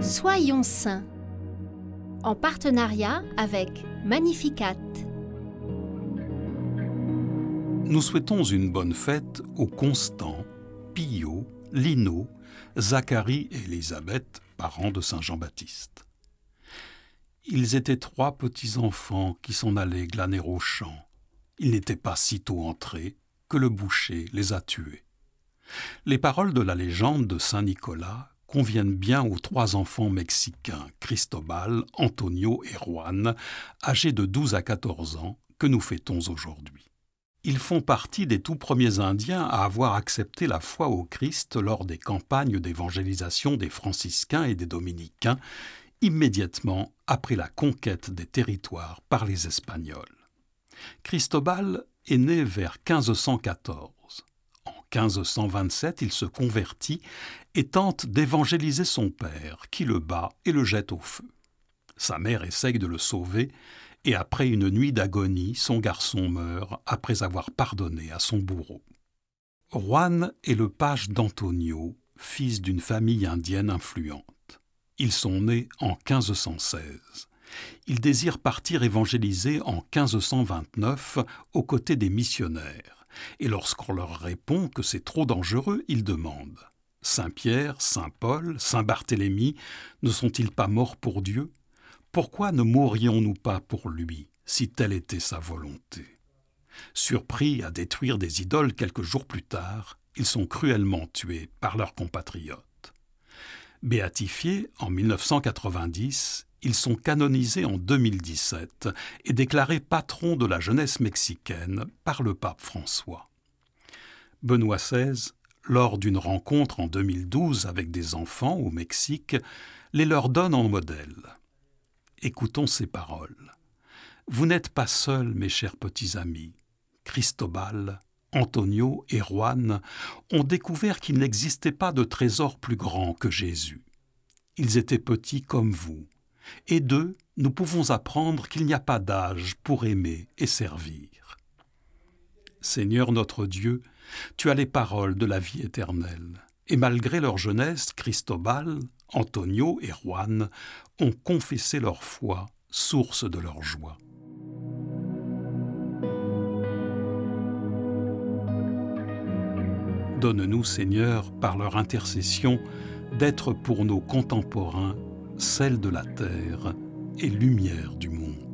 Soyons saints, en partenariat avec Magnificat. Nous souhaitons une bonne fête aux Constant, Pio, Lino, Zacharie et Élisabeth, parents de Saint Jean-Baptiste. Ils étaient 3 petits-enfants qui s'en allaient glaner au champ. Ils n'étaient pas sitôt entrés que le boucher les a tués. Les paroles de la légende de Saint Nicolas conviennent bien aux 3 enfants mexicains, Cristobal, Antonio et Juan, âgés de 12 à 14 ans, que nous fêtons aujourd'hui. Ils font partie des tout premiers Indiens à avoir accepté la foi au Christ lors des campagnes d'évangélisation des franciscains et des dominicains, immédiatement après la conquête des territoires par les Espagnols. Cristobal est né vers 1514. En 1527, il se convertit et tente d'évangéliser son père, qui le bat et le jette au feu. Sa mère essaye de le sauver, et après une nuit d'agonie, son garçon meurt après avoir pardonné à son bourreau. Juan est le page d'Antonio, fils d'une famille indienne influente. Ils sont nés en 1516. Ils désirent partir évangéliser en 1529 aux côtés des missionnaires. Et lorsqu'on leur répond que c'est trop dangereux, ils demandent « Saint-Pierre, Saint-Paul, Saint-Barthélemy, ne sont-ils pas morts pour Dieu ? Pourquoi ne mourrions-nous pas pour lui, si telle était sa volonté ?» Surpris à détruire des idoles quelques jours plus tard, ils sont cruellement tués par leurs compatriotes. Béatifiés en 1990, ils sont canonisés en 2017 et déclarés patrons de la jeunesse mexicaine par le pape François. Benoît XVI, lors d'une rencontre en 2012 avec des enfants au Mexique, les leur donne en modèle. Écoutons ces paroles. « Vous n'êtes pas seuls, mes chers petits amis. Cristobal, Antonio et Juan ont découvert qu'il n'existait pas de trésor plus grand que Jésus. Ils étaient petits comme vous. Et d'eux, nous pouvons apprendre qu'il n'y a pas d'âge pour aimer et servir. Seigneur notre Dieu, tu as les paroles de la vie éternelle. Et malgré leur jeunesse, Cristobal, Antonio et Juan ont confessé leur foi, source de leur joie. Donne-nous, Seigneur, par leur intercession, d'être pour nos contemporains sel de la terre et lumière du monde.